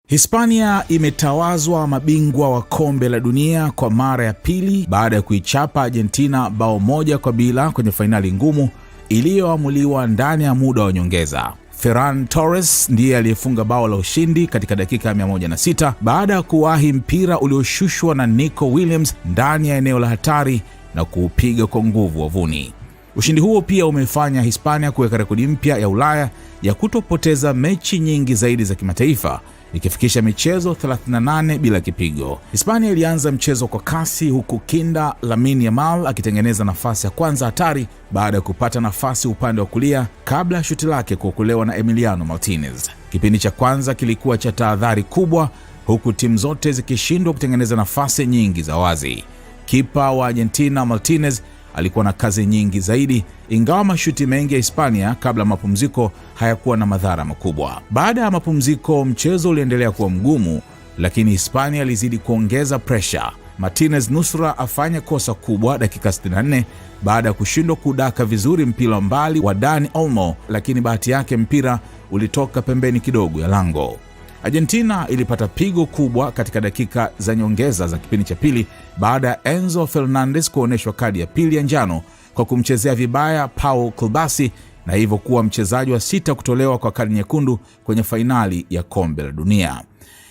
Hispania imetawazwa mabingwa wa kombe la dunia kwa mara ya pili baada ya kuichapa Argentina bao 1-0 kwenye fainali ngumu iliyoamuliwa ndani ya muda wa nyongeza. Ferran Torres ndiye aliyefunga bao la ushindi katika dakika 106 baada ya kuwahi mpira ulioshushwa na Nico Williams ndani ya eneo la hatari na kuupiga kwa nguvu wavuni. Ushindi huo pia umefanya Hispania kuweka rekodi mpya ya Ulaya ya kutopoteza mechi nyingi zaidi za kimataifa, ikifikisha michezo 38 bila kipigo. Hispania ilianza mchezo kwa kasi, huku kinda Lamine Yamal akitengeneza nafasi ya kwanza hatari baada ya kupata nafasi upande wa kulia kabla ya shuti lake kuokolewa na Emiliano Martinez. Kipindi cha kwanza kilikuwa cha tahadhari kubwa, huku timu zote zikishindwa kutengeneza nafasi nyingi za wazi. Kipa wa Argentina Martinez alikuwa na kazi nyingi zaidi, ingawa mashuti mengi ya Hispania kabla mapumziko hayakuwa na madhara makubwa. Baada ya mapumziko, mchezo uliendelea kuwa mgumu, lakini Hispania ilizidi kuongeza pressure. Martinez nusura afanye kosa kubwa dakika 64 baada ya kushindwa kudaka vizuri mpira mbali wa Dani Olmo, lakini bahati yake mpira ulitoka pembeni kidogo ya lango. Argentina ilipata pigo kubwa katika dakika za nyongeza za kipindi cha pili baada ya Enzo Fernandez kuoneshwa kadi ya pili ya njano kwa kumchezea vibaya Paul Colbasi, na hivyo kuwa mchezaji wa 6 kutolewa kwa kadi nyekundu kwenye fainali ya kombe la dunia.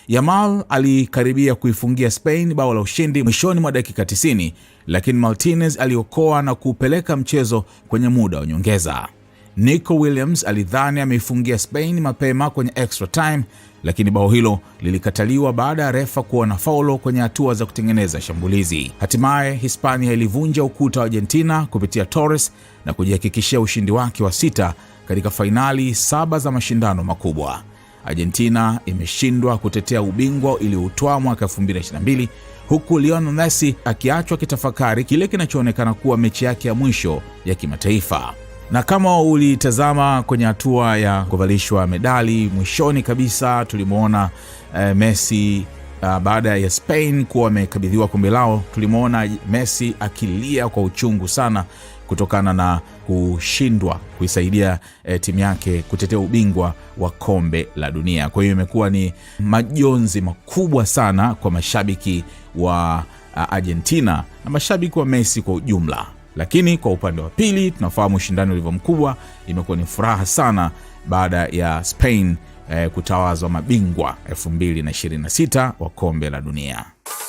Yamal alikaribia kuifungia Spain bao la ushindi mwishoni mwa dakika 90, lakini Martinez aliokoa na kupeleka mchezo kwenye muda wa nyongeza. Nico Williams alidhani ameifungia Spain mapema kwenye extra time, lakini bao hilo lilikataliwa baada ya refa kuona faulo kwenye hatua za kutengeneza shambulizi. Hatimaye Hispania ilivunja ukuta wa Argentina kupitia Torres na kujihakikishia ushindi wake wa 6 katika fainali 7 za mashindano makubwa. Argentina imeshindwa kutetea ubingwa iliyoutwaa mwaka 2022, huku Lionel Messi akiachwa kitafakari kile kinachoonekana kuwa mechi yake ya mwisho ya kimataifa. Na kama ulitazama kwenye hatua ya kuvalishwa medali, mwishoni kabisa tulimuona Messi baada ya Spain kuwa amekabidhiwa kombe lao, tulimuona Messi akilia kwa uchungu sana kutokana na kushindwa kuisaidia timu yake kutetea ubingwa wa kombe la dunia. Kwa hiyo imekuwa ni majonzi makubwa sana kwa mashabiki wa Argentina na mashabiki wa Messi kwa ujumla. Lakini kwa upande wa pili tunafahamu ushindani ulivyo mkubwa. Imekuwa ni furaha sana baada ya Spain kutawazwa mabingwa 2026 wa kombe la dunia.